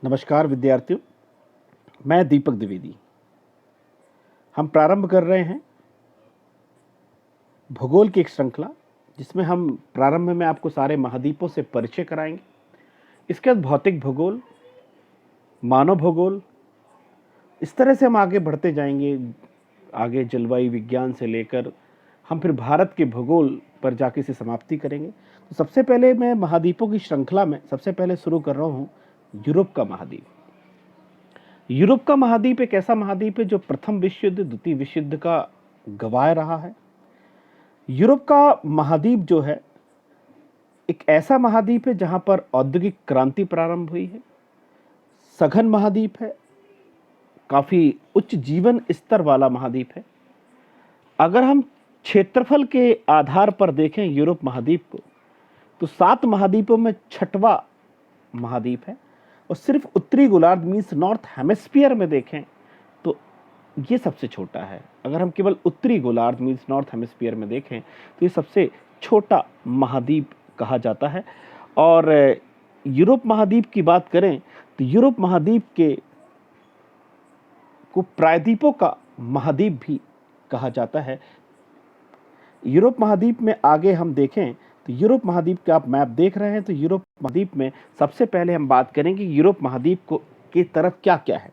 नमस्कार विद्यार्थियों, मैं दीपक द्विवेदी। हम प्रारंभ कर रहे हैं भूगोल की एक श्रृंखला, जिसमें हम प्रारंभ में आपको सारे महाद्वीपों से परिचय कराएंगे। इसके बाद भौतिक भूगोल, मानव भूगोल, इस तरह से हम आगे बढ़ते जाएंगे। आगे जलवायु विज्ञान से लेकर हम फिर भारत के भूगोल पर जाके इसे समाप्ति करेंगे। तो सबसे पहले मैं महाद्वीपों की श्रृंखला में सबसे पहले शुरू कर रहा हूँ यूरोप का महाद्वीप। यूरोप का महाद्वीप एक ऐसा महाद्वीप है जो प्रथम विश्व युद्ध, द्वितीय विश्व युद्ध का गवाह रहा है। यूरोप का महाद्वीप जो है एक ऐसा महाद्वीप है जहां पर औद्योगिक क्रांति प्रारंभ हुई है। सघन महाद्वीप है, काफी उच्च जीवन स्तर वाला महाद्वीप है। अगर हम क्षेत्रफल के आधार पर देखें यूरोप महाद्वीप को, तो 7 महाद्वीपों में 6वां महाद्वीप है। और सिर्फ उत्तरी गोलार्ध मीन्स नॉर्थ हेमिस्फीयर में देखें तो ये सबसे छोटा है। अगर हम केवल उत्तरी गोलार्ध मीन्स नॉर्थ हेमिस्फीयर में देखें तो ये सबसे छोटा महाद्वीप कहा जाता है। और यूरोप महाद्वीप की बात करें तो यूरोप महाद्वीप के को प्रायद्वीपों का महाद्वीप भी कहा जाता है। यूरोप महाद्वीप में आगे हम देखें तो यूरोप महाद्वीप का आप मैप देख रहे हैं, तो यूरोप महाद्वीप में सबसे पहले हम बात करेंगे यूरोप महाद्वीप को की तरफ क्या क्या है।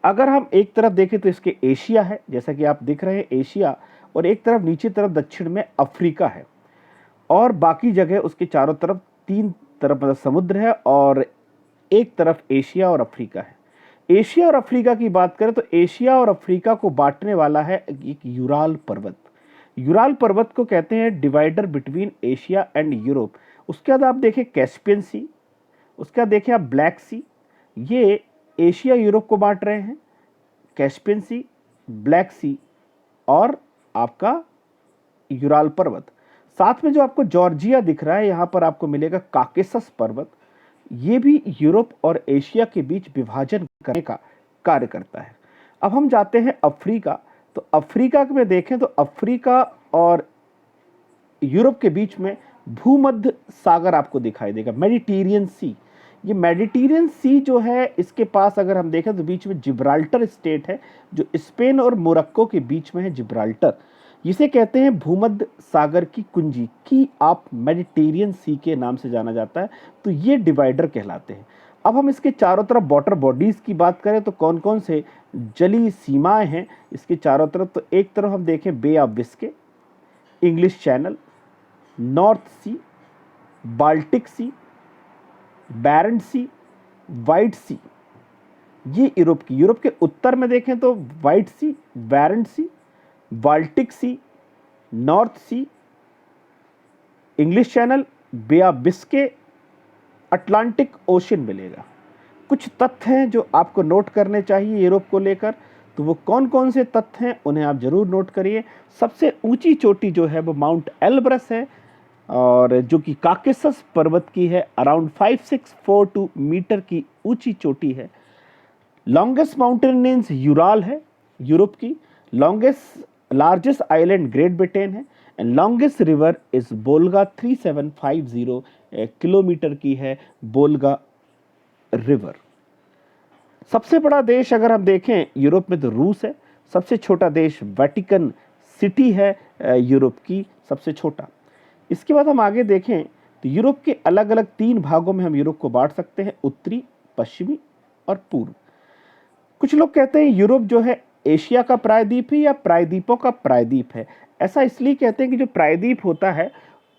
अगर हम एक तरफ देखें तो इसके एशिया है, जैसा कि आप दिख रहे हैं एशिया, और एक तरफ नीचे तरफ दक्षिण में अफ्रीका है, और बाकी जगह उसके चारों तरफ 3 तरफ मतलब समुद्र है, और एक तरफ एशिया और अफ्रीका है। एशिया और अफ्रीका की बात करें तो एशिया और अफ्रीका को बांटने वाला है एक यूराल पर्वत। यूराल पर्वत को कहते हैं divider between Asia and Europe. उसके बाद आप देखें कैस्पियन सी, उसके बाद देखें आप ब्लैक सी। ये एशिया यूरोप को बांट रहे हैं, कैस्पियन सी, ब्लैक सी और आपका यूराल पर्वत। साथ में जो आपको जॉर्जिया दिख रहा है, यहाँ पर आपको मिलेगा काकेसस पर्वत। ये भी यूरोप और एशिया के बीच विभाजन करने का कार्य करता है। अब हम जाते हैं अफ्रीका। तो अफ्रीका में देखें तो अफ्रीका और यूरोप के बीच में भूमध्य सागर आपको दिखाई देगा, मेडिटेरियन सी। ये मेडिटेरियन सी जो है, इसके पास अगर हम देखें तो बीच में जिब्राल्टर स्टेट है, जो स्पेन और मोरक्को के बीच में है जिब्राल्टर। इसे कहते हैं भूमध्य सागर की कुंजी, की आप मेडिटेरियन सी के नाम से जाना जाता है। तो ये डिवाइडर कहलाते हैं। अब हम इसके चारों तरफ वाटर बॉडीज की बात करें तो कौन कौन से जलीय सीमाएं हैं इसके चारों तरफ, तो एक तरफ हम देखें Bay of Biscay, English Channel, North Sea, Baltic Sea, Barents Sea, White Sea. ये यूरोप के उत्तर में देखें तो White Sea, Barents Sea, Baltic Sea, North Sea, English Channel, Bay of Biscay, Atlantic Ocean मिलेगा। कुछ तथ्य हैं जो आपको नोट करने चाहिए यूरोप को लेकर, तो वो कौन कौन से तथ्य हैं उन्हें आप जरूर नोट करिए। सबसे ऊंची चोटी जो है वो माउंट एल्ब्रस है, और जो कि काकेसस पर्वत की है, अराउंड 5642 मीटर की ऊंची चोटी है। लॉन्गेस्ट माउंटेन रेंज यूराल है यूरोप की। लार्जेस्ट आइलैंड ग्रेट ब्रिटेन है, and longest river is Volga, 3750 kilometre की है बोल्गा रिवर। सबसे बड़ा देश अगर हम देखें यूरोप में तो रूस है। सबसे छोटा देश वेटिकन सिटी है यूरोप की सबसे छोटा। इसके बाद हम आगे देखें तो यूरोप के अलग अलग 3 भागों में हम यूरोप को बांट सकते हैं, उत्तरी, पश्चिमी और पूर्व। कुछ लोग कहते हैं यूरोप जो है एशिया का प्रायद्वीप है या प्रायद्वीपों का प्रायद्वीप है। ऐसा इसलिए कहते हैं कि जो प्रायद्वीप होता है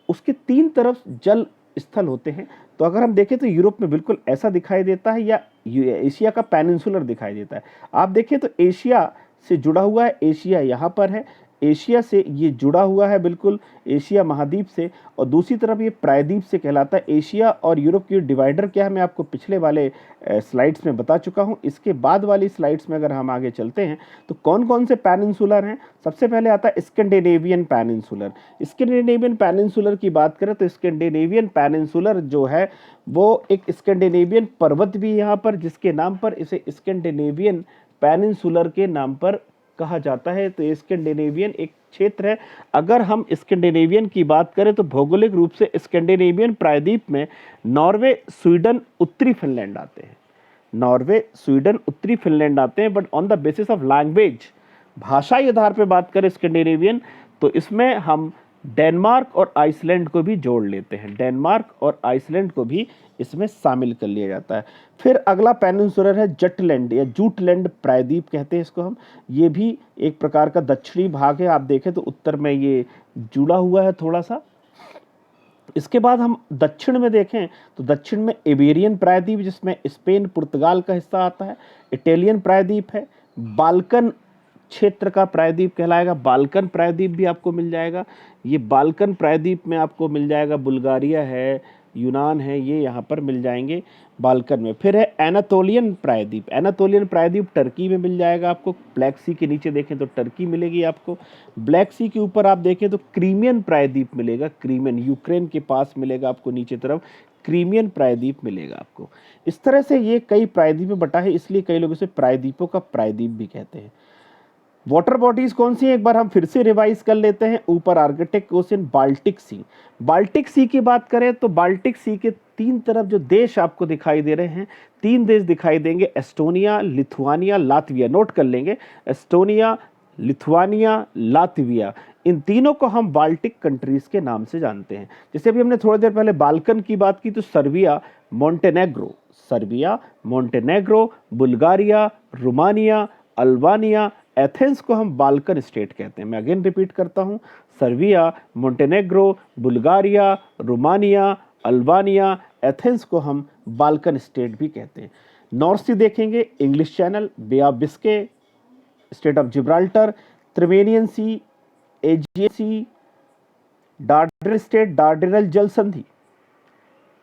उसके 3 तरफ जल स्थल होते हैं। तो अगर हम देखें तो यूरोप में बिल्कुल ऐसा दिखाई देता है, या एशिया का पेनिनसुलर दिखाई देता है। आप देखें तो एशिया से जुड़ा हुआ है, एशिया यहाँ पर है, एशिया से ये जुड़ा हुआ है बिल्कुल एशिया महाद्वीप से, और दूसरी तरफ ये प्रायद्वीप से कहलाता है। एशिया और यूरोप की डिवाइडर क्या है मैं आपको पिछले वाले स्लाइड्स में बता चुका हूँ। इसके बाद वाली स्लाइड्स में अगर हम आगे चलते हैं तो कौन कौन से पेनिनसुलर हैं। सबसे पहले आता है स्कैंडिनेवियन पेनिनसुलर। स्कैंडिनेवियन पेनिनसुलर की बात करें तो स्कैंडिनेवियन पेनिनसुलर जो है वो एक स्कैंडिनेवियन पर्वत भी यहाँ पर, जिसके नाम पर इसे स्कैंडिनेवियन पेनिनसुलर के नाम पर कहा जाता है। तो स्कैंडिनेवियन एक क्षेत्र है। अगर हम स्कैंडिनेवियन की बात करें तो भौगोलिक रूप से स्कैंडिनेवियन प्रायद्वीप में नॉर्वे, स्वीडन, उत्तरी फिनलैंड आते हैं। नॉर्वे, स्वीडन, उत्तरी फिनलैंड आते हैं। But on the basis of language, भाषाई आधार पे बात करें स्कैंडिनेवियन, तो इसमें हम डेनमार्क और आइसलैंड को भी जोड़ लेते हैं। डेनमार्क और आइसलैंड को भी इसमें शामिल कर लिया जाता है। फिर अगला पेनिनसुलर है जटलैंड या जूटलैंड प्रायद्वीप कहते हैं इसको हम। ये भी एक प्रकार का दक्षिणी भाग है। आप देखें तो उत्तर में ये जुड़ा हुआ है थोड़ा सा। इसके बाद हम दक्षिण में देखें तो दक्षिण में इबेरियन प्रायद्वीप, जिसमें स्पेन पुर्तगाल का हिस्सा आता है। इटालियन प्रायद्वीप है। बाल्कन क्षेत्र का प्रायद्वीप कहलाएगा। बाल्कन प्रायद्वीप भी आपको मिल जाएगा। ये बाल्कन प्रायद्वीप में आपको मिल जाएगा बुल्गारिया है, यूनान है, ये यहाँ पर मिल जाएंगे बाल्कन में। फिर है एनातोलियन प्रायद्वीप। एनातोलियन प्रायद्वीप टर्की में मिल जाएगा आपको। ब्लैक सी के नीचे देखें तो टर्की मिलेगी आपको। ब्लैक सी के ऊपर आप देखें तो क्रीमियन प्रायद्वीप मिलेगा। क्रीमियन यूक्रेन के पास मिलेगा आपको नीचे तरफ, क्रीमियन प्रायद्वीप मिलेगा आपको। इस तरह से ये कई प्रायद्वीप में बटा है, इसलिए कई लोग इसे प्रायद्वीपों का प्रायद्वीप भी कहते हैं। वाटर बॉडीज कौन सी है, एक बार हम फिर से रिवाइज कर लेते हैं। ऊपर आर्कटिक ओशन, बाल्टिक सी। बाल्टिक सी की बात करें तो बाल्टिक सी के तीन तरफ जो देश आपको दिखाई दे रहे हैं, तीन देश दिखाई देंगे, एस्टोनिया, लिथुआनिया, लातविया। नोट कर लेंगे, एस्टोनिया, लिथुआनिया, लातविया, इन तीनों को हम बाल्टिक कंट्रीज के नाम से जानते हैं। जैसे अभी हमने थोड़ी देर पहले बाल्कन की बात की, तो Serbia, Montenegro, Serbia, Montenegro, Bulgaria, Romania, Albania, Athens को हम बाल्कन स्टेट कहते हैं। मैं अगेन रिपीट करता हूं, Serbia, Montenegro, Bulgaria, Romania, Albania, Athens को हम बाल्कन स्टेट भी कहते हैं। नॉर्थ सी देखेंगे, English Channel, Bay of Biscay, Strait of Gibraltar, Tyrrhenian Sea, Aegean Sea, Dardanelles Strait, Dardanelles जल संधि,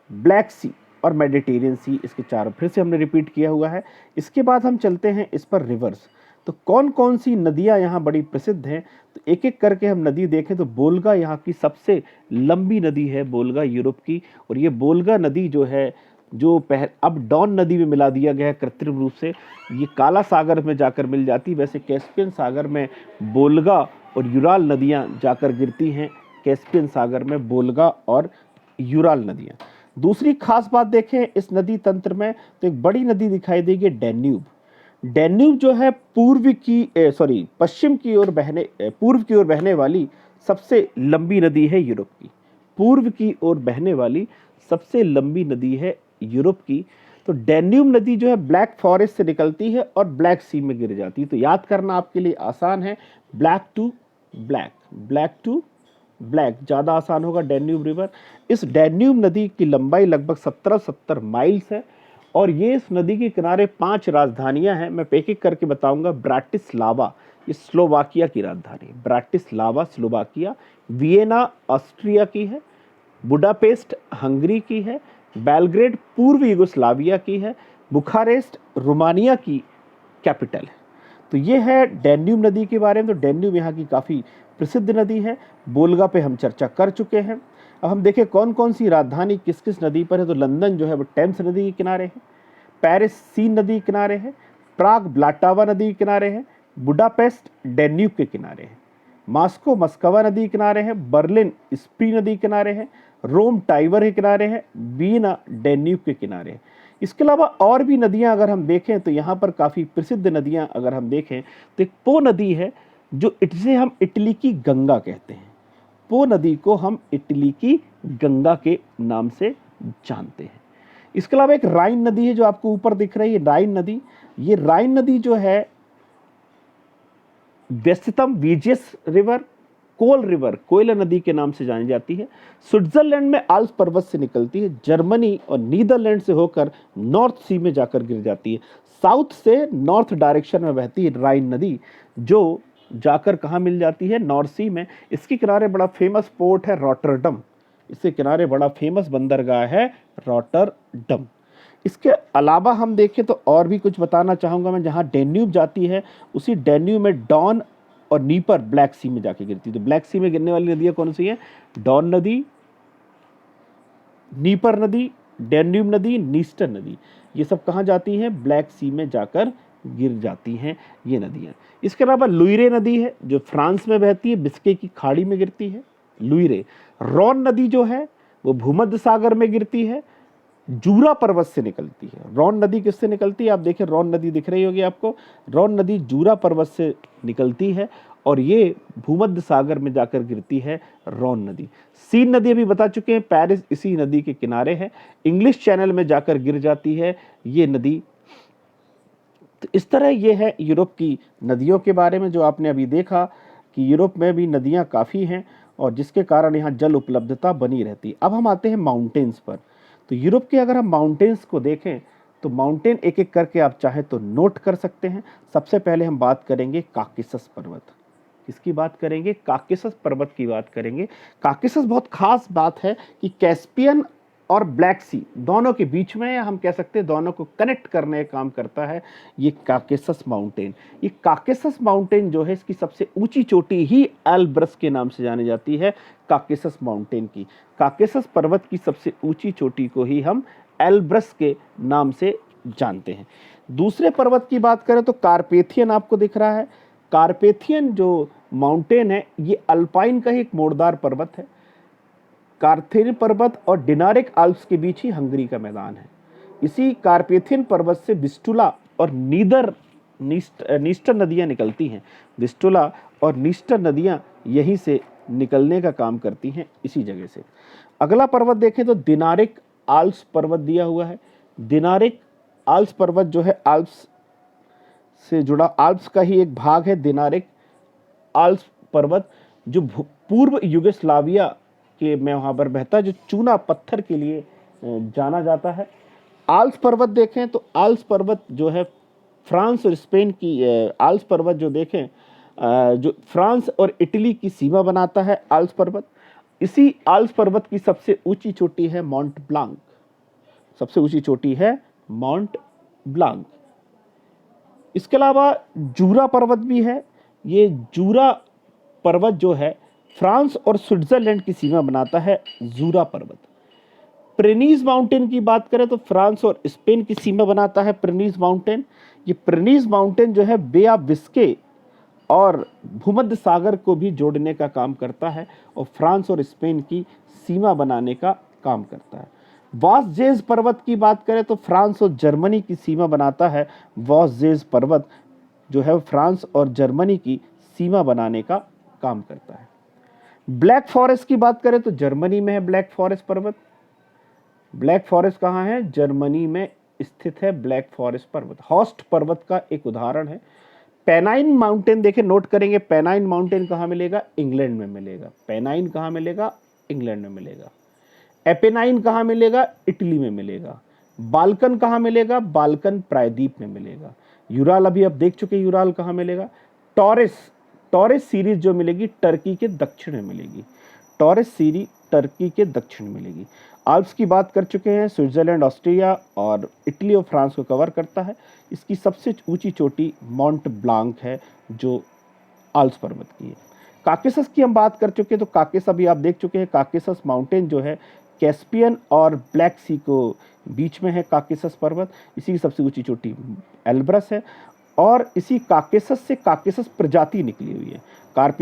ब्लैक सी और मेडिटेरियन सी, इसके चारों फिर से हमने रिपीट किया हुआ है। इसके बाद हम चलते हैं इस पर रिवर्स, तो कौन कौन सी नदियां यहाँ बड़ी प्रसिद्ध हैं, तो एक एक करके हम नदी देखें तो बोल्गा यहाँ की सबसे लंबी नदी है, बोल्गा यूरोप की। और ये बोल्गा नदी जो है, जो अब डॉन नदी में मिला दिया गया है कृत्रिम रूप से, ये काला सागर में जाकर मिल जाती। वैसे कैस्पियन सागर में बोल्गा और यूराल नदियाँ जाकर गिरती हैं। कैस्पियन सागर में बोल्गा और यूराल नदियाँ। दूसरी खास बात देखें इस नदी तंत्र में, तो एक बड़ी नदी दिखाई देगी, डैन्यूब। डैन्यूब जो है पश्चिम की ओर पूर्व की ओर बहने वाली सबसे लंबी नदी है यूरोप की। पूर्व की ओर बहने वाली सबसे लंबी नदी है यूरोप की। तो डैन्यूब नदी जो है ब्लैक फॉरेस्ट से निकलती है और ब्लैक सी में गिर जाती है। तो याद करना आपके लिए आसान है, black to black, black to black ज़्यादा आसान होगा डैन्यूब रिवर। इस डैन्यूब नदी की लंबाई लगभग 1770 माइल्स है और ये इस नदी के किनारे 5 राजधानियां हैं। मैं एक एक करके बताऊंगा। ब्राटिस्लावा, ये स्लोवाकिया की राजधानी है, ब्राटिस्लावा स्लोवाकिया। वियना ऑस्ट्रिया की है। बुडापेस्ट हंगरी की है। बेलग्रेड पूर्व यूगोस्लाविया की है। बुखारेस्ट रोमानिया की कैपिटल है। तो ये है डैन्यूब नदी के बारे में। तो डैन्यूब यहाँ की काफ़ी प्रसिद्ध नदी है। बोल्गा पे हम चर्चा कर चुके हैं। अब हम देखें कौन कौन सी राजधानी किस किस नदी पर है। तो लंदन जो है वो टेम्स नदी के किनारे है। पेरिस सीन नदी के किनारे है। प्राग ब्लाटावा नदी के किनारे है। बुडापेस्ट डैन्यूब के किनारे है। मॉस्को मस्कवा नदी के किनारे है। बर्लिन स्प्री नदी के किनारे है। रोम टाइबर के किनारे है। वियना डैन्यूब के किनारे है। इसके अलावा और भी नदियां अगर हम देखें तो यहाँ पर काफ़ी प्रसिद्ध नदियां अगर हम देखें तो एक पो नदी है, जो जिसे हम इटली की गंगा कहते हैं। पो नदी को हम इटली की गंगा के नाम से जानते हैं। इसके अलावा एक राइन नदी है जो आपको ऊपर दिख रही है, राइन नदी। ये राइन नदी जो है व्यस्ततम वीजियस रिवर, कोल रिवर, कोयला नदी के नाम से जानी जाती है। स्विट्जरलैंड में आल्प्स पर्वत से निकलती है। जर्मनी और नीदरलैंड से होकर नॉर्थ सी में जाकर गिर जाती है। साउथ से नॉर्थ डायरेक्शन में बहती है राइन नदी, जो जाकर कहाँ मिल जाती है, नॉर्थ सी में। इसके किनारे बड़ा फेमस पोर्ट है रॉटरडम। इसके किनारे बड़ा फेमस बंदरगाह है रॉटरडम। इसके अलावा हम देखें तो और भी कुछ बताना चाहूँगा मैं। जहाँ डैन्यूब जाती है उसी डैन्यूब में डॉन और नीपर ब्लैक सी में जाके गिरती है। तो ब्लैक सी में गिरने वाली नदियाँ कौन सी हैं, डॉन नदी, नीपर नदी, डैन्यूब नदी, नीस्टर नदी। ये सब कहाँ जाती हैं, ब्लैक सी में जाकर गिर जाती हैं ये नदियाँ। इसके अलावा लुइरे नदी है जो फ्रांस में बहती है, बिस्के की खाड़ी में गिरती है लुइरे। रॉन नदी जो है वो भूमध्य सागर में गिरती है। जूरा पर्वत से निकलती है। रॉन नदी किससे निकलती है? आप देखें, रॉन नदी दिख रही होगी आपको। रॉन नदी जूरा पर्वत से निकलती है और ये भूमध्य सागर में जाकर गिरती है रॉन नदी। सीन नदी अभी बता चुके हैं, पेरिस इसी नदी के किनारे है, इंग्लिश चैनल में जाकर गिर जाती है ये नदी। तो इस तरह ये है यूरोप की नदियों के बारे में, जो आपने अभी देखा कि यूरोप में भी नदियां काफ़ी हैं और जिसके कारण यहाँ जल उपलब्धता बनी रहती। अब हम आते हैं माउंटेन्स पर। तो यूरोप के अगर हम माउंटेन्स को देखें तो माउंटेन एक एक करके आप चाहे तो नोट कर सकते हैं। सबसे पहले हम बात करेंगे काकेसस पर्वत। किसकी बात करेंगे? काकेसस पर्वत की बात करेंगे। काकेसस बहुत खास बात है कि कैस्पियन और ब्लैक सी दोनों के बीच में, हम कह सकते हैं दोनों को कनेक्ट करने का काम करता है ये काकेसस माउंटेन। ये काकेसस माउंटेन जो है, इसकी सबसे ऊंची चोटी ही एल्ब्रस के नाम से जानी जाती है। काकेसस माउंटेन की, काकेसस पर्वत की सबसे ऊंची चोटी को ही हम एल्ब्रस के नाम से जानते हैं। दूसरे पर्वत की बात करें तो कारपेथियन आपको दिख रहा है। कारपेथियन जो माउंटेन है ये अल्पाइन का ही एक मोड़दार पर्वत है। कारथेन पर्वत और डिनारिक आल्प्स के बीच ही हंगरी का मैदान है। इसी कारपेथियन पर्वत से विस्टुला और नीस्टर नदियां निकलती हैं। विस्टुला और नीस्टर नदियां यहीं से निकलने का काम करती हैं, इसी जगह से। अगला पर्वत देखें तो दिनारिक आल्प्स पर्वत दिया हुआ है। दिनारिक आल्प्स पर्वत जो है आल्प्स से जुड़ा, आल्प्स का ही एक भाग है दिनारिक आल्प्स पर्वत, जो पूर्व युगोस्लाविया के में वहाँ पर बहता है, जो चूना पत्थर के लिए जाना जाता है। आल्प्स पर्वत देखें तो आल्प्स पर्वत जो है फ्रांस और स्पेन की, आल्प्स पर्वत जो देखें जो फ्रांस और इटली की सीमा बनाता है आल्प्स पर्वत। इसी आल्प्स पर्वत की सबसे ऊंची चोटी है माउंट ब्लांक। सबसे ऊंची चोटी है माउंट ब्लांक। इसके अलावा जूरा पर्वत भी है। ये जूरा पर्वत जो है फ्रांस और स्विट्जरलैंड की सीमा बनाता है, जूरा पर्वत। प्रेनीज माउंटेन की बात करें तो फ्रांस और स्पेन की सीमा बनाता है प्रेनीज माउंटेन। ये प्रेनीज माउंटेन जो है बे ऑफ बिस्के और भूमध्य सागर को भी जोड़ने का काम करता है और फ्रांस और स्पेन की सीमा बनाने का काम करता है। वॉसजेज पर्वत की बात करें तो फ्रांस और जर्मनी की सीमा बनाता है। वॉसजेज पर्वत जो है फ्रांस और जर्मनी की सीमा बनाने का काम करता है। ब्लैक फॉरेस्ट की बात करें तो जर्मनी में है ब्लैक फॉरेस्ट पर्वत। ब्लैक फॉरेस्ट कहाँ है? जर्मनी में स्थित है ब्लैक फॉरेस्ट पर्वत। हॉस्ट पर्वत का एक उदाहरण है। पेनाइन माउंटेन देखें, नोट करेंगे, पेनाइन माउंटेन कहाँ मिलेगा? इंग्लैंड में मिलेगा। पेनाइन कहाँ मिलेगा? इंग्लैंड में मिलेगा। एपेनाइन कहाँ मिलेगा? इटली में मिलेगा। बाल्कन कहाँ मिलेगा? बाल्कन प्रायद्वीप में मिलेगा। यूराल अभी आप देख चुके, यूराल कहाँ मिलेगा? टॉरेस सीरीज जो मिलेगी टर्की के दक्षिण में मिलेगी। टॉरेस सीरीज टर्की के दक्षिण में मिलेगी। आल्प्स की बात कर चुके हैं, स्विट्जरलैंड, ऑस्ट्रिया और इटली और फ्रांस को कवर करता है। इसकी सबसे ऊंची चोटी माउंट ब्लांक है जो आल्प्स पर्वत की है। काकेसस की हम बात कर चुके हैं, तो काकेसस अभी आप देख चुके हैं। काकेसस माउंटेन जो है कैस्पियन और ब्लैक सी को बीच में है काकेसस पर्वत। इसी की सबसे ऊंची चोटी एल्ब्रस है और इसी काकेसस से काकेसस प्रजाति निकली हुई है। कार्पे